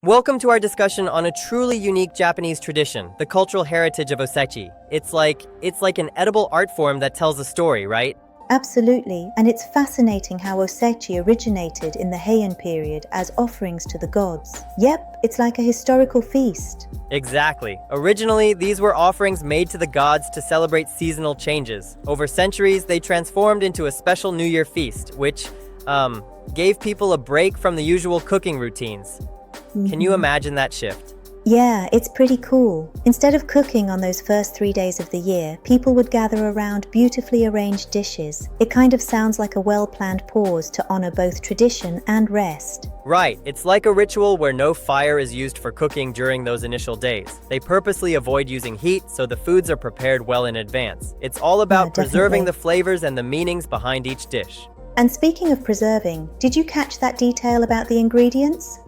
Welcome to our discussion on a truly unique Japanese tradition, the cultural heritage of Osechi. It's like an edible art form that tells a story, right? Absolutely, and it's fascinating how Osechi originated in the Heian period as offerings to the gods. Yep, it's like a historical feast. Exactly. Originally, these were offerings made to the gods to celebrate seasonal changes. Over centuries, they transformed into a special New Year feast, which, gave people a break from the usual cooking routines. Can you imagine that shift? Yeah, it's pretty cool. Instead of cooking on those first 3 days of the year, people would gather around beautifully arranged dishes. It kind of sounds like a well-planned pause to honor both tradition and rest. Right, it's like a ritual where no fire is used for cooking during those initial days. They purposely avoid using heat, so the foods are prepared well in advance. It's all about preserving the flavors and the meanings behind each dish. And speaking of preserving, did you catch that detail about the ingredients?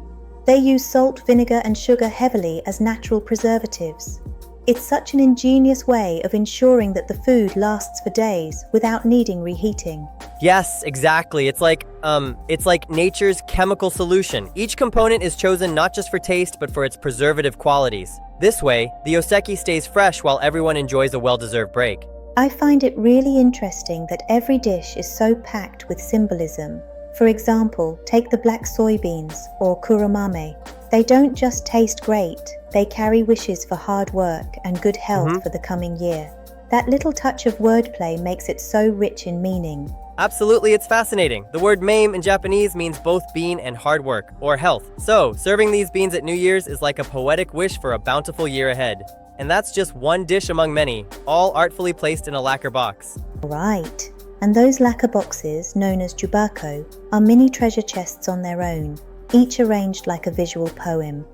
They use salt, vinegar, and sugar heavily as natural preservatives. It's such an ingenious way of ensuring that the food lasts for days without needing reheating. Yes, exactly. It's like nature's chemical solution. Each component is chosen not just for taste, but for its preservative qualities. This way, the Osechi stays fresh while everyone enjoys a well-deserved break. I find it really interesting that every dish is so packed with symbolism. For example, take the black soybeans, or kuromame. They don't just taste great, they carry wishes for hard work and good health for the coming year. That little touch of wordplay makes it so rich in meaning. Absolutely, it's fascinating. The word mame in Japanese means both bean and hard work, or health. So, serving these beans at New Year's is like a poetic wish for a bountiful year ahead. And that's just one dish among many, all artfully placed in a lacquer box. Right. And those lacquer boxes, known as jubako, are mini treasure chests on their own, each arranged like a visual poem.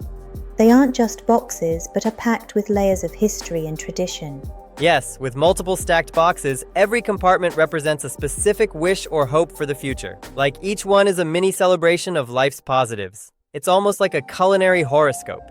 They aren't just boxes, but are packed with layers of history and tradition. Yes, with multiple stacked boxes, every compartment represents a specific wish or hope for the future. Like each one is a mini celebration of life's positives. It's almost like a culinary horoscope.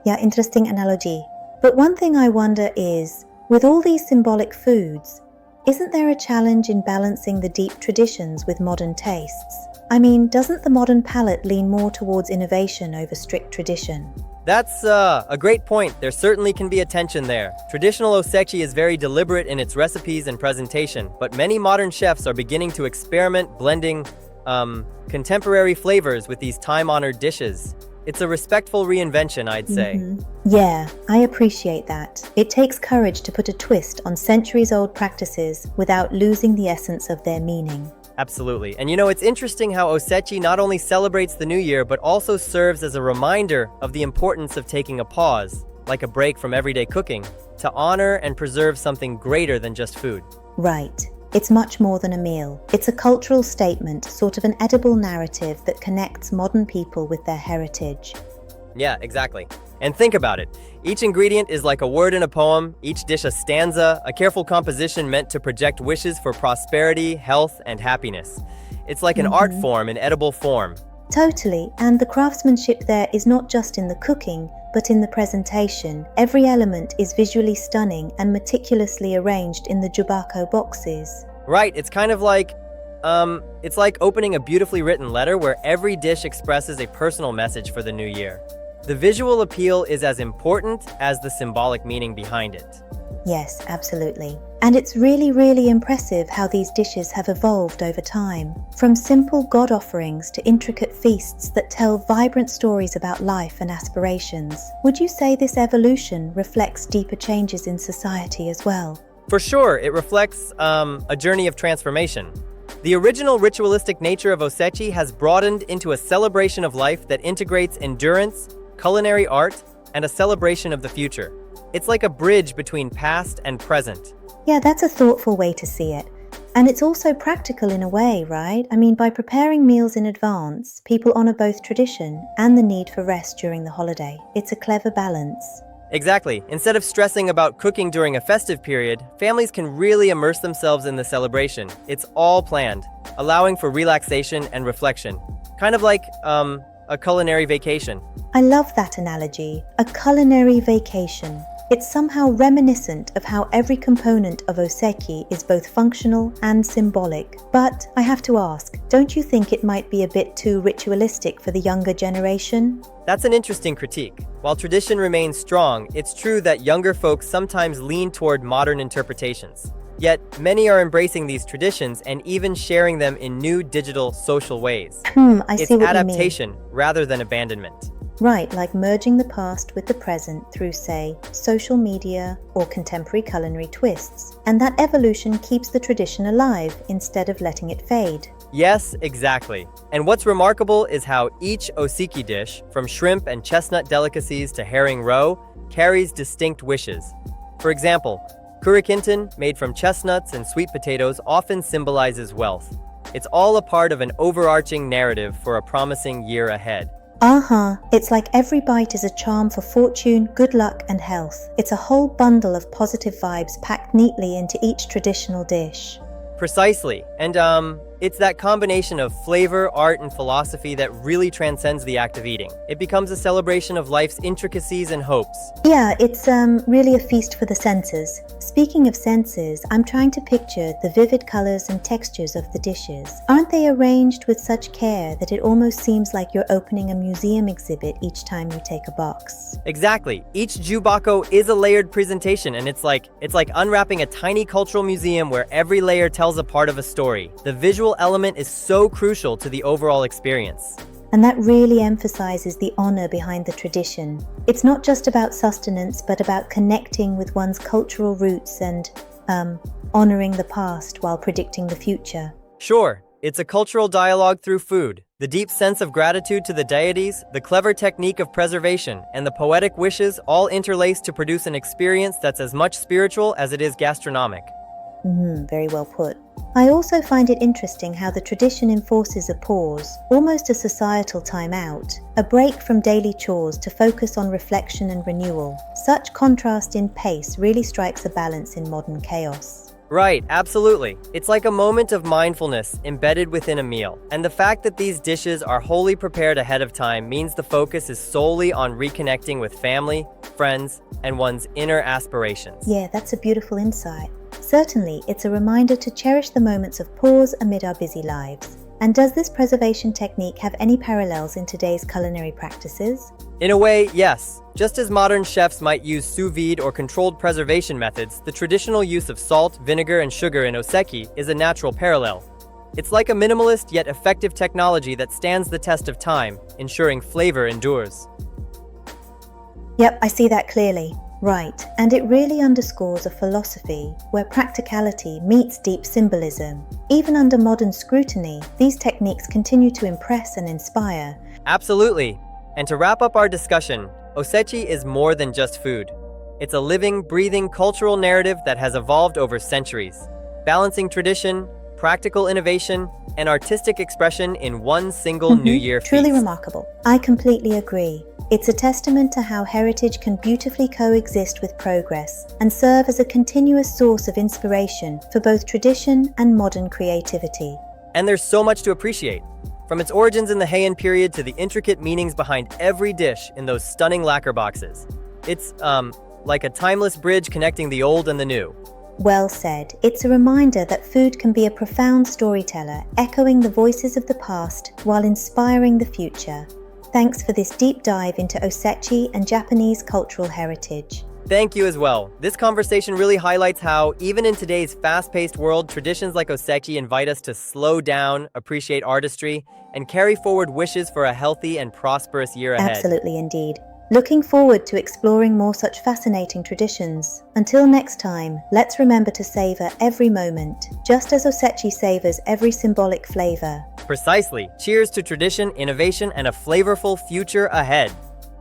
Yeah, interesting analogy. But one thing I wonder is, with all these symbolic foods, isn't there a challenge in balancing the deep traditions with modern tastes? I mean, doesn't the modern palate lean more towards innovation over strict tradition? That's a great point. There certainly can be a tension there. Traditional Osechi is very deliberate in its recipes and presentation, but many modern chefs are beginning to experiment blending contemporary flavors with these time-honored dishes. It's a respectful reinvention, I'd say. Yeah, I appreciate that. It takes courage to put a twist on centuries-old practices without losing the essence of their meaning. Absolutely. And you know, it's interesting how Osechi not only celebrates the new year, but also serves as a reminder of the importance of taking a pause, like a break from everyday cooking, to honor and preserve something greater than just food. Right. It's much more than a meal. It's a cultural statement, sort of an edible narrative that connects modern people with their heritage. Yeah, exactly. And think about it. Each ingredient is like a word in a poem, each dish a stanza, a careful composition meant to project wishes for prosperity, health, and happiness. It's like an art form in edible form. Totally, and the craftsmanship there is not just in the cooking, but in the presentation. Every element is visually stunning and meticulously arranged in the jubako boxes. Right, it's kind of like, it's like opening a beautifully written letter where every dish expresses a personal message for the new year. The visual appeal is as important as the symbolic meaning behind it. Yes, absolutely. And it's really, really impressive how these dishes have evolved over time. From simple God offerings to intricate feasts that tell vibrant stories about life and aspirations. Would you say this evolution reflects deeper changes in society as well? For sure, it reflects a journey of transformation. The original ritualistic nature of Osechi has broadened into a celebration of life that integrates endurance, culinary art, and a celebration of the future. It's like a bridge between past and present. Yeah, that's a thoughtful way to see it. And it's also practical in a way, right? I mean, by preparing meals in advance, people honor both tradition and the need for rest during the holiday. It's a clever balance. Exactly. Instead of stressing about cooking during a festive period, families can really immerse themselves in the celebration. It's all planned, allowing for relaxation and reflection. Kind of like, a culinary vacation. I love that analogy, a culinary vacation. It's somehow reminiscent of how every component of Osechi is both functional and symbolic. But I have to ask, don't you think it might be a bit too ritualistic for the younger generation? That's an interesting critique. While tradition remains strong, it's true that younger folks sometimes lean toward modern interpretations. Yet, many are embracing these traditions and even sharing them in new digital social ways. I see what It's you mean. adaptation rather than abandonment. Right, like merging the past with the present through, say, social media or contemporary culinary twists. And that evolution keeps the tradition alive instead of letting it fade. Yes, exactly. And what's remarkable is how each Osechi dish, from shrimp and chestnut delicacies to herring roe, carries distinct wishes. For example, kurikintan, made from chestnuts and sweet potatoes, often symbolizes wealth. It's all a part of an overarching narrative for a promising year ahead. It's like every bite is a charm for fortune, good luck, and health. It's a whole bundle of positive vibes packed neatly into each traditional dish. Precisely. And it's that combination of flavor, art, and philosophy that really transcends the act of eating. It becomes a celebration of life's intricacies and hopes. Yeah, it's really a feast for the senses. Speaking of senses, I'm trying to picture the vivid colors and textures of the dishes. Aren't they arranged with such care that it almost seems like you're opening a museum exhibit each time you take a box? Exactly. Each jubako is a layered presentation, and it's like unwrapping a tiny cultural museum where every layer tells a part of a story. The visual element is so crucial to the overall experience. And that really emphasizes the honor behind the tradition. It's not just about sustenance, but about connecting with one's cultural roots and honoring the past while predicting the future. Sure, it's a cultural dialogue through food. The deep sense of gratitude to the deities, the clever technique of preservation, and the poetic wishes all interlace to produce an experience that's as much spiritual as it is gastronomic. Very well put. I also find it interesting how the tradition enforces a pause, almost a societal time out, a break from daily chores to focus on reflection and renewal. Such contrast in pace really strikes a balance in modern chaos. Right, absolutely. It's like a moment of mindfulness embedded within a meal. And the fact that these dishes are wholly prepared ahead of time means the focus is solely on reconnecting with family, friends, and one's inner aspirations. Yeah, that's a beautiful insight. Certainly, it's a reminder to cherish the moments of pause amid our busy lives. And does this preservation technique have any parallels in today's culinary practices? In a way, yes. Just as modern chefs might use sous vide or controlled preservation methods, the traditional use of salt, vinegar, and sugar in Osechi is a natural parallel. It's like a minimalist yet effective technology that stands the test of time, ensuring flavor endures. Yep, I see that clearly. Right, and it really underscores a philosophy where practicality meets deep symbolism. Even under modern scrutiny, these techniques continue to impress and inspire. Absolutely. And to wrap up our discussion, Osechi is more than just food. It's a living, breathing cultural narrative that has evolved over centuries, balancing tradition, practical innovation, and artistic expression in one single New Year feast. Truly remarkable. I completely agree. It's a testament to how heritage can beautifully coexist with progress and serve as a continuous source of inspiration for both tradition and modern creativity. And there's so much to appreciate. From its origins in the Heian period to the intricate meanings behind every dish in those stunning lacquer boxes. It's, like a timeless bridge connecting the old and the new. Well said. It's a reminder that food can be a profound storyteller, echoing the voices of the past while inspiring the future. Thanks for this deep dive into Osechi and Japanese cultural heritage. Thank you as well. This conversation really highlights how, even in today's fast-paced world, traditions like Osechi invite us to slow down, appreciate artistry, and carry forward wishes for a healthy and prosperous year ahead. Absolutely indeed. Looking forward to exploring more such fascinating traditions. Until next time, let's remember to savor every moment, just as Osechi savors every symbolic flavor. Precisely. Cheers to tradition, innovation, and a flavorful future ahead.